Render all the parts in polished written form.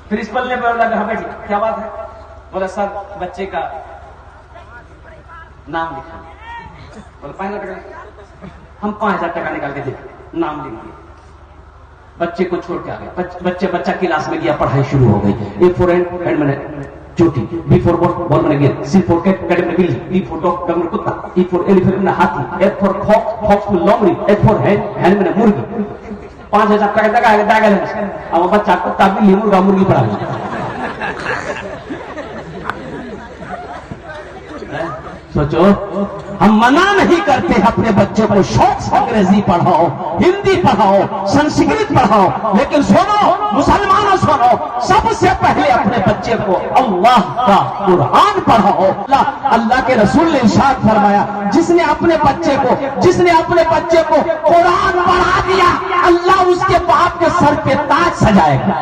Principal ने बोला हाँ बेटी क्या बात है? बोला सर बच्चे का नाम लिखा। बोला 5,000 टका। हम 5,000 टका निकाल के दे, नाम लिख दिया। बच्चे को छोड़ के आ गए। बच्चा क्लास में गया, पढ़ाई शुरू हो गई। ए फॉर हैंड मैंने चोटी, बी फॉर बॉल मैंने गेंद, सी फॉर कैट मैंने बिल्ली, डी फॉर डॉग मैंने कुत्ता, ई फॉर एलिफेंट मैंने हाथी, एफ फॉर फॉक्स में लोमड़ी, एफ फॉर हैंड मैंने मुर्गी। 5,000 टका लगा। अब बच्चा कुत्ता बिल्ली मुर्गा मुर्गी पढ़ा गया। सोचो, हम मना नहीं करते अपने बच्चे को शौक से अंग्रेजी पढ़ाओ, हिंदी पढ़ाओ, संस्कृत पढ़ाओ, लेकिन सुनो मुसलमानों सुनो, सबसे पहले अपने बच्चे को अल्लाह का कुरान पढ़ाओ। अल्लाह के रसूल ने इरशाद फरमाया, जिसने अपने बच्चे को कुरान पढ़ा दिया, अल्लाह उसके बाप के सर पे ताज सजाएगा।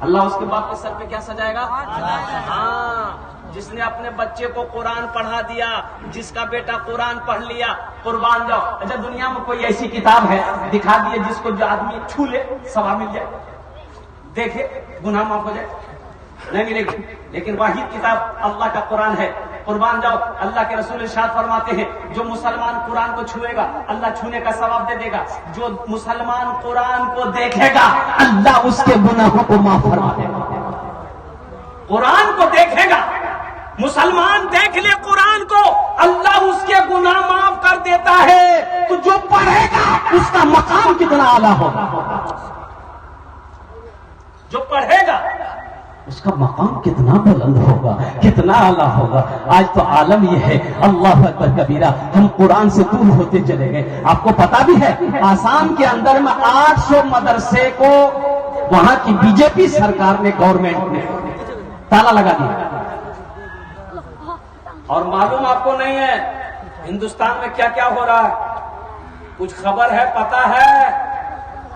अल्लाह उसके बाप के सर पे क्या सजाएगा? हाँ, जिसने अपने बच्चे को कुरान पढ़ा दिया, जिसका बेटा कुरान पढ़ लिया, कुर्बान जाओ। अच्छा, दुनिया में कोई ऐसी किताब है दिखा दिए जिसको जो आदमी छू ले सवाब मिल जाए, देखे गुनाह माफ हो जाए? नहीं मिलेगी। लेकिन वाहिद किताब अल्लाह का कुरान है। कुर्बान जाओ, अल्लाह के रसूल इरशाद फरमाते हैं, जो मुसलमान कुरान को छुएगा अल्लाह छूने का सवाब दे देगा। जो मुसलमान कुरान को देखेगा अल्लाह उसके गुनाहों को माफ फरमा देगा। कुरान को देखेगा, मुसलमान देख ले कुरान को, अल्लाह उसके गुनाह माफ कर देता है। तो जो पढ़ेगा उसका मकाम कितना आला होगा, जो पढ़ेगा उसका मकाम कितना बुलंद होगा, कितना आला होगा। आज तो आलम यह है, अल्लाह अकबर कबीरा, हम कुरान से दूर होते चले गए। आपको पता भी है, आसाम के अंदर में 800 मदरसे को वहां की बीजेपी सरकार ने, गवर्नमेंट ने ताला लगा दिया। और मालूम आपको नहीं है हिंदुस्तान में क्या क्या हो रहा है? कुछ खबर है, पता है?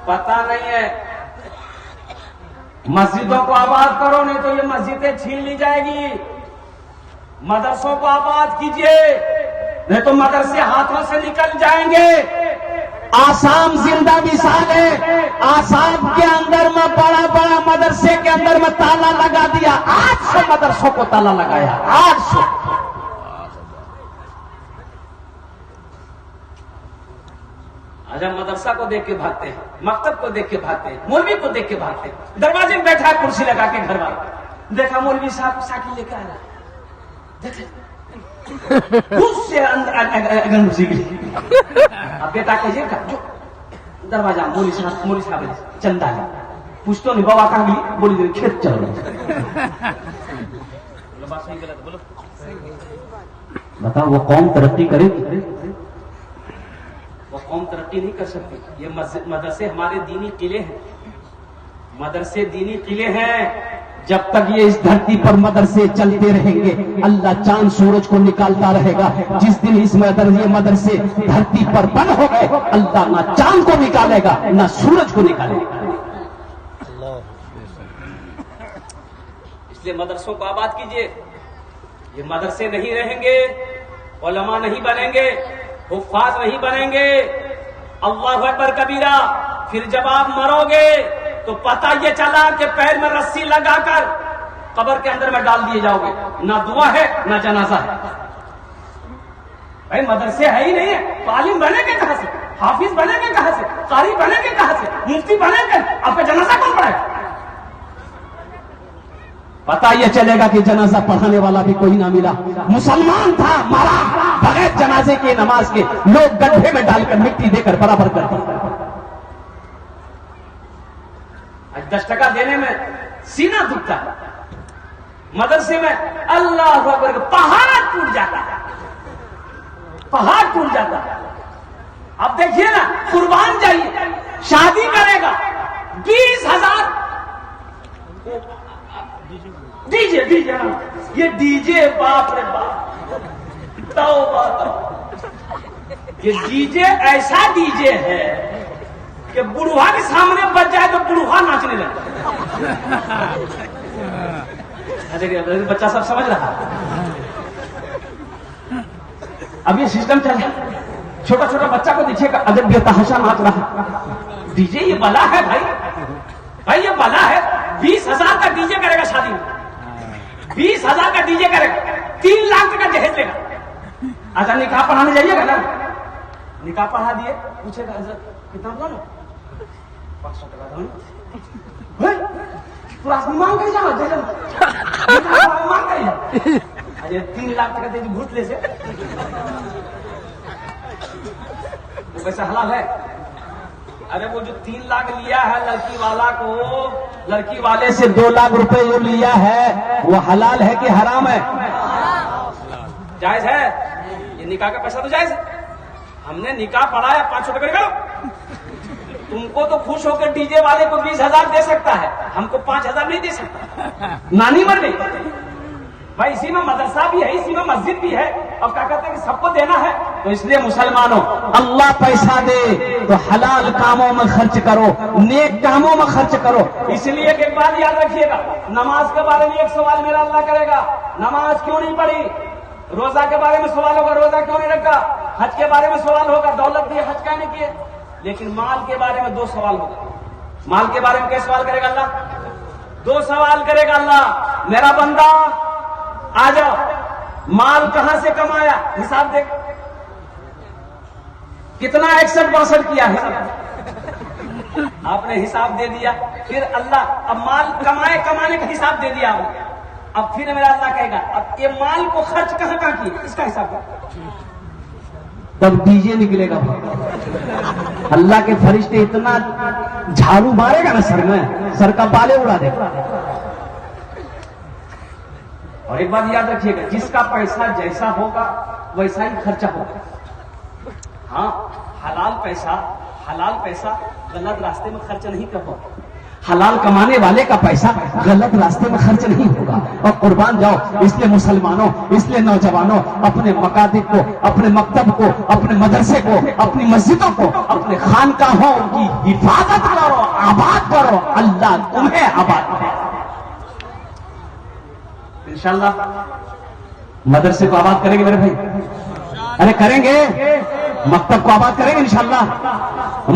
पता नहीं है। मस्जिदों को आबाद करो, नहीं तो ये मस्जिदें छीन ली जाएगी। मदरसों को आबाद कीजिए, नहीं तो मदरसे हाथों से निकल जाएंगे। आसाम जिंदा मिसाल है। आसाम के अंदर में बड़ा मदरसे के अंदर में ताला लगा दिया। 800 मदरसों को ताला लगाया, 800। आज हम मदरसा को देख के भागते हैं, मकतब को देख के भागते हैं, मौलवी को देख के भागते हैं। दरवाजे में बैठा है कुर्सी लगा के घर वाला, देखा मौलवी साहब साइकिल लेकर आ रहा है, देखे उससे अंदर घुसी गई। अब बेटा कहिए जो दरवाजा मौलवी साहब चंदा है, पूछ तो नहीं बाबा कहाँ गई, बोली खेत चल रहा। बात सही गलत बोलो, बताओ वो कौम तरक्की करेगी? वो कौम तरक्की नहीं कर सकती। ये मदरसे हमारे दीनी किले हैं, मदरसे दीनी किले हैं। जब तक ये इस धरती पर मदरसे चलते रहेंगे, अल्लाह चांद सूरज को निकालता रहेगा। जिस दिन इस मदरसे धरती पर बंद हो गए, अल्लाह ना चांद को निकालेगा ना सूरज को निकालेगा। इसलिए मदरसों को आबाद कीजिए। ये मदरसे नहीं रहेंगे, उलमा नहीं बनेंगे, हुफ्फाज नहीं बनेंगे, अल्लाहु अकबर कबीरा। फिर जब आप मरोगे तो पता ये चला कि पैर में रस्सी लगाकर कब्र के अंदर में डाल दिए जाओगे। ना दुआ है ना जनाजा है। भाई मदरसे है ही नहीं है, तो आलिम बनेंगे कहां से, हाफिज बनेंगे कहां से, कारी बनेंगे कहां से, मुफ्ती बनेंगे? आपका जनाजा कौन पढ़ाएगा? पता ये चलेगा कि जनाजा पढ़ाने वाला भी कोई ना मिला। मुसलमान था, मरा बगैर जनाजे के, नमाज के, लोग गड्ढे में डालकर मिट्टी देकर बराबर कर दिया। आज 10 टका देने में सीना दुखता है। मदरसे में अल्लाह अकबर, पहाड़ टूट जाता है, पहाड़ टूट जाता है। अब देखिए ना, कुर्बान जाइए, शादी करेगा 20,000 डीजे ये डीजे, बाप रे बाप, तौबा तौबा। ये डीजे ऐसा डीजे है कि बुढ़वा के सामने बच जाए तो बुढ़वा नाचने लगता है। बच्चा सब समझ रहा है। अब ये सिस्टम चल रहा है, छोटा छोटा बच्चा को देखिएगा अजब बेतहाशा नाच रहा है। डीजे ये बला है भाई, بھائی یہ بلا ہے، 20,000 کا ڈی جے کرے گا شادی میں، 20,000 کا ڈی جے کرے گا، 3 لاکھ کا جہیز لے گا۔ اچھا نکاح پڑھانے جائیے گا نا، نکاح پڑھا دیے، پوچھے گا حضرت کتنا بولا نا 500 ٹکا تو آدمی مانگ کر جانا مانگ کر 3 لاکھ ٹکا دے گھوٹ لے سے وہ پیسہ حلال ہے؟ ارے وہ جو 3 لاکھ لیا ہے لڑکی والا کو، لڑکی والے سے 2 لاکھ روپے جو لیا ہے وہ حلال ہے کہ حرام ہے؟ جائز ہے؟ یہ نکاح کا پیسہ تو جائز ہے۔ ہم نے نکاح پڑھایا 500 ٹکا کرو، تم کو تو خوش ہو کر ڈی جے والے کو 20,000 دے سکتا ہے، ہم کو 5,000 نہیں دے سکتا، نانی مر گئی بھائی۔ اسی میں مدرسہ بھی ہے، اسی میں مسجد بھی ہے، اور کیا کہتے ہیں کہ سب کو دینا ہے۔ تو اس لیے مسلمانوں اللہ پیسہ دے تو حلال کاموں میں خرچ کرو، نیک کاموں میں خرچ کرو۔ اس لیے کہ ایک بات یاد رکھیے گا، نماز کے بارے میں ایک سوال میرا اللہ کرے گا، نماز کیوں نہیں پڑھی؟ روزہ کے بارے میں سوال ہوگا، روزہ کیوں نہیں رکھا؟ حج کے بارے میں سوال ہوگا، دولت دی حج کا نہیں کیے؟ لیکن مال کے بارے میں 2 سوال ہوگا۔ مال کے بارے میں کیا سوال کرے گا اللہ؟ 2 سوال کرے گا اللہ، میرا بندہ آ جاؤ، مال کہاں سے کمایا؟ حساب دیکھ، کتنا 61-62 کیا ہے، آپ نے حساب دے دیا۔ پھر اللہ اب مال کمانے کا حساب دے دیا آپ نے، اب پھر میرا اللہ کہے گا اب یہ مال کو خرچ کہاں کیے اس کا حساب دے۔ تب ڈی جے نکلے گا، اللہ کے فرشتے اتنا جھاڑو مارے گا نا سر میں، سر کا بالے اڑا دے گا۔ اور ایک بات یاد رکھیے گا، جس کا پیسہ جیسا ہوگا ویسا ہی خرچہ ہوگا۔ ہاں حلال پیسہ غلط راستے میں خرچ نہیں کرو، حلال کمانے والے کا پیسہ غلط راستے میں خرچ نہیں ہوگا۔ اور قربان جاؤ، اس لیے مسلمانوں، اس لیے نوجوانوں، اپنے مکاتب کو، اپنے مکتب کو، اپنے مدرسے کو، اپنی مسجدوں کو، اپنے خانقاہوں کی حفاظت کرو، آباد کرو، اللہ تمہیں آباد کرے۔ انشاءاللہ مدرسے کو آباد کریں گے میرے بھائی، ارے کریں گے، مکتب کو آباد کریں گے انشاءاللہ۔